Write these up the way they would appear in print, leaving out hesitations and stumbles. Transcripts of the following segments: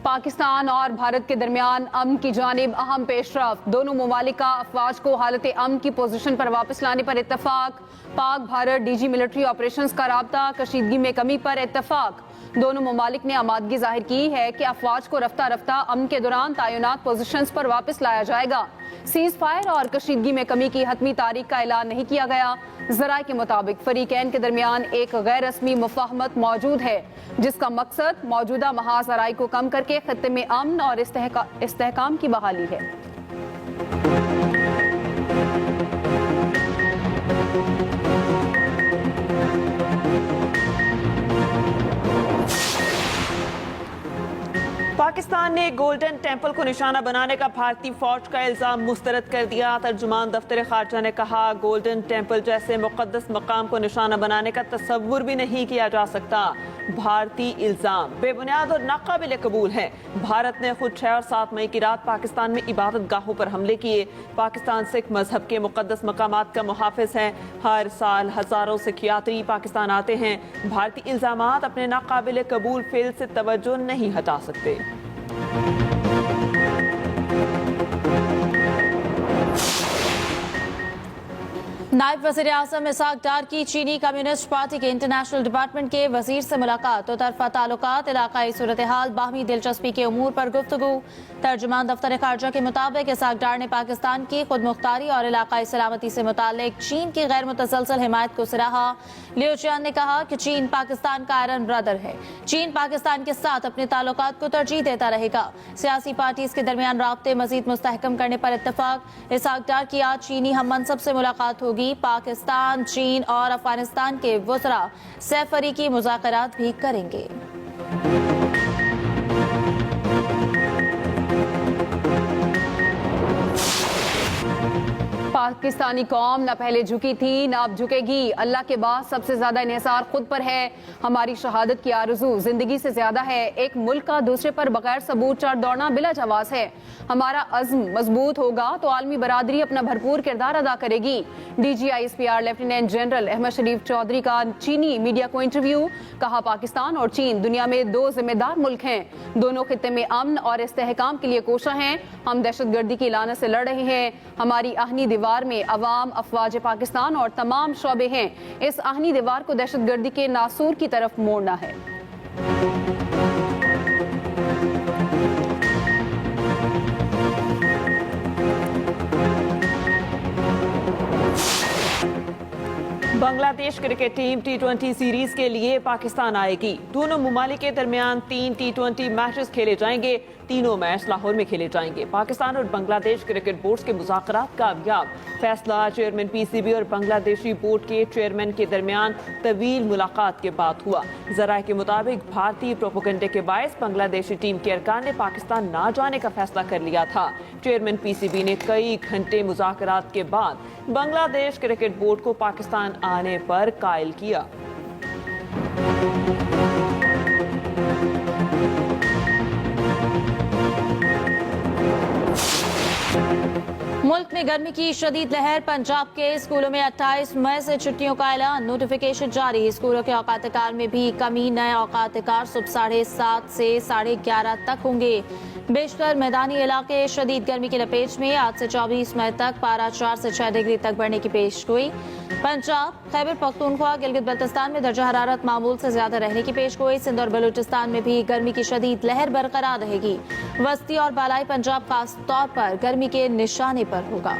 पाकिस्तान और भारत के दरमियान अमन की जानिब अहम पेशरफ। दोनों ममालिक का अफवाज को हालत अमन की पोजीशन पर वापस लाने पर इत्तफाक। Pak Bharat DG military operations का राब्ता, कशीदगी में कमी पर इत्तफाक। दोनों ममालिक ने आमादगी जाहिर की है कि अफवाज को रफ्ता रफ्ता अमन के दौरान तैनात पोजीशंस पर वापस लाया जाएगा। सीज फायर और कशीदगी में कमी की हतमी तारीख का ऐलान नहीं किया गया। ज़राए के मुताबिक फरीकैन के दरमियान एक गैर रस्मी मुफाहमत मौजूद है, जिसका मकसद मौजूदा महाजराई को कम करके खत्ते में अमन और इस्तेहकाम की बहाली है। पाकिस्तान ने गोल्डन टेम्पल को निशाना बनाने का भारतीय फौज का इल्जाम मुस्तरद कर दिया। तर्जुमान दफ्तर खारजा ने कहा, गोल्डन टेम्पल जैसे मुकद्दस मकाम को निशाना बनाने का तसव्वुर भी नहीं किया जा सकता। भारतीय इल्जाम बेबुनियाद और नाकाबिल कबूल है। भारत ने खुद 6 और 7 मई की रात पाकिस्तान में इबादत गाहों पर हमले किए। पाकिस्तान सिख मजहब के मुकद्दस मकामात का मुहाफिज है। हर साल हजारों सिख यात्री पाकिस्तान आते हैं। भारतीय इल्जामात अपने नाकाबिल कबूल फेल से तवज्जो नहीं हटा सकते। नायब वज़ीर आज़म इसहाक डार की चीनी कम्युनिस्ट पार्टी के इंटरनेशनल डिपार्टमेंट के वजीर से मुलाकात। तो तरफा ताल्लुकात, इलाकाई सूरत हाल, बाहमी दिलचस्पी के उमूर पर गुफ्तगू। तर्जुमान दफ्तर खारजा के मुताबिक इसहाक डार ने पाकिस्तान की खुद मुख्तारी और इलाकाई सलामती से मुतालिक चीन की गैर मुतसलसल हिमायत को सराहा। लियो चियान ने कहा कि चीन पाकिस्तान का आयरन ब्रदर है। चीन पाकिस्तान के साथ अपने ताल्लुकात को तरजीह देता रहेगा। सियासी पार्टीज के दरमियान राब्ते मजीद मुस्तहकम करने पर इत्तफाक। इसहाक डार की आज चीनी हम मनसब से मुलाकात होगी। पाकिस्तान, चीन और अफगानिस्तान के वज़रा सैफरीकी मुज़ाकरात भी करेंगे। पाकिस्तानी कौम न पहले झुकी थी न अब झुकेगी। अल्लाह के बाद सबसे ज्यादा इन्हिसार खुद पर है। हमारी शहादत की आरज़ू जिंदगी से ज्यादा है। एक मुल्क का दूसरे पर बगैर सबूत चढ़ दौड़ना बिला जवाज़ है। हमारा अज़्म मजबूत होगा तो आलमी बरादरी अपना भरपूर किरदार अदा करेगी। DGISPR लेफ्टिनेंट जनरल अहमद शरीफ चौधरी का चीनी मीडिया को इंटरव्यू। कहा, पाकिस्तान और चीन दुनिया में 2 जिम्मेदार मुल्क हैं। दोनों खित्ते में अमन और इस्तेहकाम के लिए कोशा हैं। हम दहशतगर्दी की लानत से लड़ रहे हैं। हमारी आहनी दीवार में अवाम, अफवाज पाकिस्तान और तमाम शोबे हैं। इस आहनी दीवार को दहशतगर्दी के नासूर की तरफ मोड़ना है। Bangladesh cricket team T20 series के लिए पाकिस्तान आएगी। दोनों ममालिक के दरमियान 3 T20 मैचेस खेले जाएंगे। तीनों मैच लाहौर में खेले जाएंगे। पाकिस्तान और बांग्लादेश क्रिकेट बोर्ड के मुज़ाकरात कामयाब। फैसला चेयरमैन PCB और बांग्लादेशी बोर्ड के चेयरमैन के दरमियान तवील मुलाकात के बाद हुआ। ज़राए के मुताबिक भारतीय प्रोपेगेंडे के बायस बांग्लादेशी टीम के अरकान ने पाकिस्तान ना जाने का फैसला कर लिया था। चेयरमैन PCB ने कई घंटे मुज़ाकरात के बाद बांग्लादेश क्रिकेट बोर्ड को पाकिस्तान आने पर कायल किया। मुल्क में गर्मी की शदीद लहर। पंजाब के स्कूलों में 28 मई से छुट्टियों का ऐलान, नोटिफिकेशन जारी। स्कूलों के औकात कार में भी कमी। नए औकात कार सुबह 7:30 से 11:30 तक होंगे। बेशतर मैदानी इलाके शदीद गर्मी की लपेट में। आज से 24 मई तक पारा 4 से 6 डिग्री तक बढ़ने की पेशगोई। पंजाब, खैबर पख्तूनख्वा, गिलगित बल्तिस्तान में दर्जा हरारत मामूल से ज्यादा रहने की पेशगोई। सिंध और बलूचिस्तान में भी गर्मी की शदीद लहर बरकरार रहेगी। वस्ती और बालाई पंजाब खास तौर पर गर्मी के निशाने पर होगा।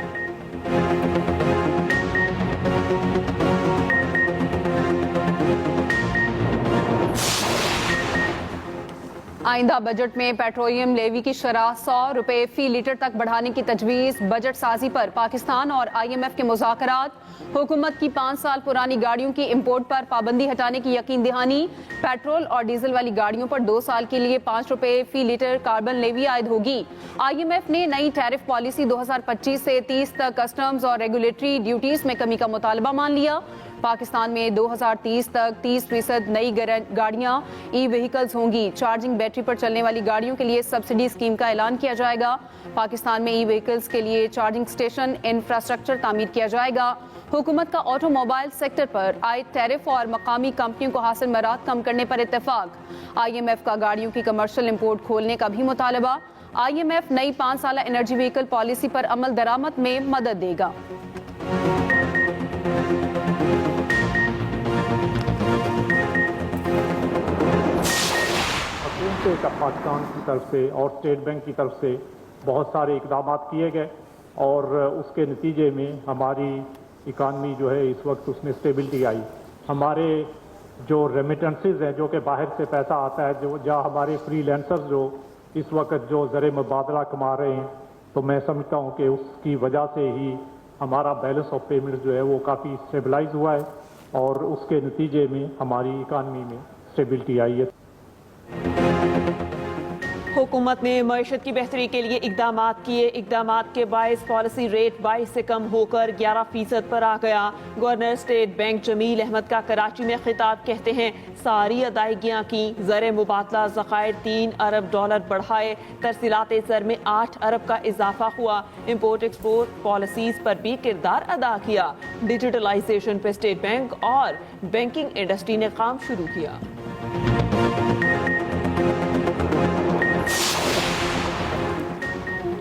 आइंदा बजट में पेट्रोलियम लेवी की शरह 100 रुपए फी लीटर तक बढ़ाने की तजवीज़। बजट साजी पर पाकिस्तान और IMF के मुज़ाकरात। हुकूमत की 5 साल पुरानी गाड़ियों की इंपोर्ट पर पाबंदी हटाने की यकीन दहानी। पेट्रोल और डीजल वाली गाड़ियों पर 2 साल के लिए 5 रुपए फी लीटर कार्बन लेवी आयद होगी। IMF ने नई टैरिफ पॉलिसी 2025 से 30 तक कस्टम्स और रेगुलेटरी ड्यूटीज में कमी का मुतालबा मान लिया। پاکستان میں 2030 تک 30% نئی گاڑیاں ای وہیکلز ہوں گی. چارجنگ بیٹری پر چلنے والی گاڑیوں کے لیے سبسڈی اسکیم کا اعلان کیا جائے گا. پاکستان میں ای وہیکلز کے لیے چارجنگ اسٹیشن انفراسٹرکچر تعمیر کیا جائے گا. حکومت کا آٹو موبائل سیکٹر پر عائد ٹیرف اور مقامی کمپنیوں کو حاصل مراحت کم کرنے پر اتفاق. IMF کا گاڑیوں کی کمرشل امپورٹ کھولنے کا بھی مطالبہ. IMF نئی 5 سالہ انرجی وہیکل پالیسی پر عمل درآمد میں مدد دے گا. پاکستان کی طرف سے اور اسٹیٹ بینک کی طرف سے بہت سارے اقدامات کیے گئے اور اس کے نتیجے میں ہماری اکانومی جو ہے اس وقت اس میں اسٹیبلٹی آئی. ہمارے جو ریمیٹنسز ہیں جو کہ باہر سے پیسہ آتا ہے جہاں ہمارے فری لینسرز جو اس وقت جو زر مبادلہ کما رہے ہیں تو میں سمجھتا ہوں کہ اس کی وجہ سے ہی ہمارا بیلنس آف پیمنٹ جو ہے وہ کافی اسٹیبلائز ہوا ہے اور اس کے نتیجے میں ہماری اکانومی میں اسٹیبلٹی آئی ہے. حکومت نے معیشت کی بہتری کے لیے اقدامات کیے. اقدامات کے باعث پالیسی ریٹ 22 سے کم ہو کر 11% پر آ گیا. گورنر اسٹیٹ بینک جمیل احمد کا کراچی میں خطاب کہتے ہیں ساری ادائیگیاں کی. زر مبادلہ ذخائر $3 ارب بڑھائے. ترسیلات زر میں 8 ارب کا اضافہ ہوا. امپورٹ ایکسپورٹ پالیسیز پر بھی کردار ادا کیا. ڈیجیٹلائزیشن پہ اسٹیٹ بینک اور بینکنگ انڈسٹری نے کام شروع کیا.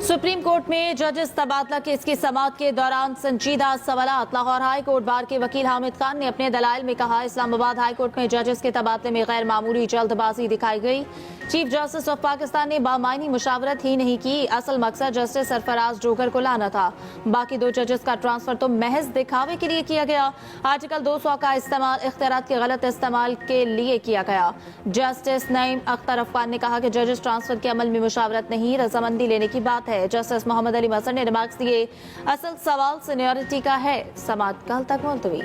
سپریم کورٹ میں ججز تبادلہ کیس کی سماعت کے دوران سنجیدہ سوالات. لاہور ہائی کورٹ بار کے وکیل حامد خان نے اپنے دلائل میں کہا اسلام آباد ہائی کورٹ میں ججز کے تبادلے میں غیر معمولی جلد بازی دکھائی گئی. چیف جسٹس آف پاکستان نے بامعنی مشاورت ہی نہیں کی. اصل مقصد جسٹس سرفراز جوہر کو لانا تھا. باقی 2 ججز کا ٹرانسفر تو محض دکھاوے کے لیے کیا گیا. آرٹیکل 200 کا استعمال اختیارات کے غلط استعمال کے لیے کیا گیا. جسٹس نعیم اختر افغان نے کہا کہ ججز ٹرانسفر کے عمل میں مشاورت نہیں رضامندی لینے کی بات ہے. جسٹس محمد علی مظہر نے ریمارکس دیے اصل سوال سینیورٹی کا ہے. سماعت کل تک ملتوی.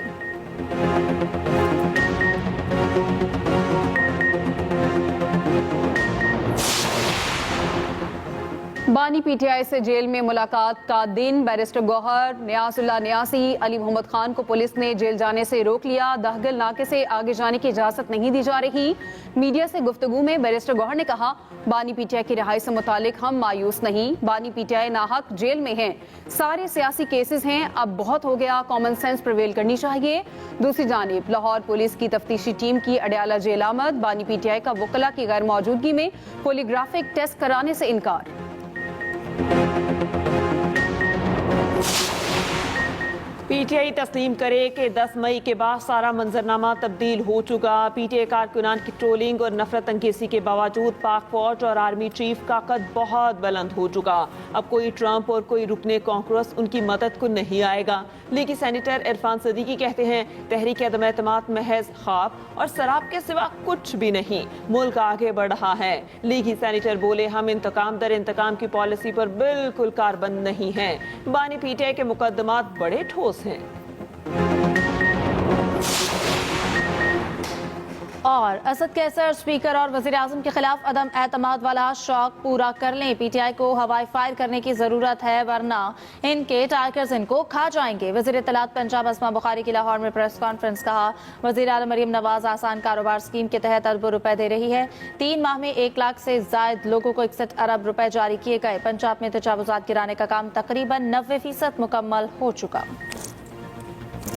بانی PTI سے جیل میں ملاقات کا دن. بیرسٹر گوہر نیاز اللہ نیازی علی محمد خان کو پولیس نے جیل جانے سے روک لیا. دہگل ناکے سے آگے جانے کی اجازت نہیں دی جا رہی. میڈیا سے گفتگو میں بیرسٹر گوہر نے کہا بانی PTI کی رہائی سے متعلق ہم مایوس نہیں. بانی PTI ناحق جیل میں ہیں. سارے سیاسی کیسز ہیں. اب بہت ہو گیا. کامن سینس پریویل کرنی چاہیے. دوسری جانب لاہور پولیس کی تفتیشی ٹیم کی اڈیالہ جیل آمد. بانی PTI کا وکلاء کی غیر موجودگی میں پولیگرافک ٹیسٹ کرانے سے انکار. PTI تسلیم کرے کہ 10 مئی کے بعد سارا منظرنامہ تبدیل ہو چکا. PTI کارکنان کی ٹرولنگ اور نفرت انگیزی کے باوجود پاک فوج اور آرمی چیف کا قد بہت بلند ہو چکا. اب کوئی ٹرمپ اور کوئی رکن کانگریس ان کی مدد کو نہیں آئے گا. لیگی سینیٹر عرفان صدیقی کہتے ہیں تحریک عدم اعتماد محض خواب اور سراب کے سوا کچھ بھی نہیں. ملک آگے بڑھ رہا ہے. لیگی سینیٹر بولے ہم انتقام در انتقام کی پالیسی پر بالکل کاربند نہیں ہیں. بانی PTI کے مقدمات بڑے ٹھوس ہیں. اور اسد کیسر اسپیکر اور وزیر اعظم کے خلاف عدم اعتماد والا شوق پورا کر لیں. PTI کو ہوائی فائر کرنے کی ضرورت ہے ورنہ ان کے ٹائگرز ان کو کھا جائیں گے. وزیر اطلاعات پنجاب اسما بخاری کی لاہور میں پریس کانفرنس. کہا وزیر اعظم مریم نواز آسان کاروبار اسکیم کے تحت اربوں روپے دے رہی ہے. 3 ماہ میں 1 لاکھ سے زائد لوگوں کو 61 ارب روپے جاری کیے گئے. پنجاب میں تجاوزات گرانے کا کام تقریباً 90% مکمل ہو چکا.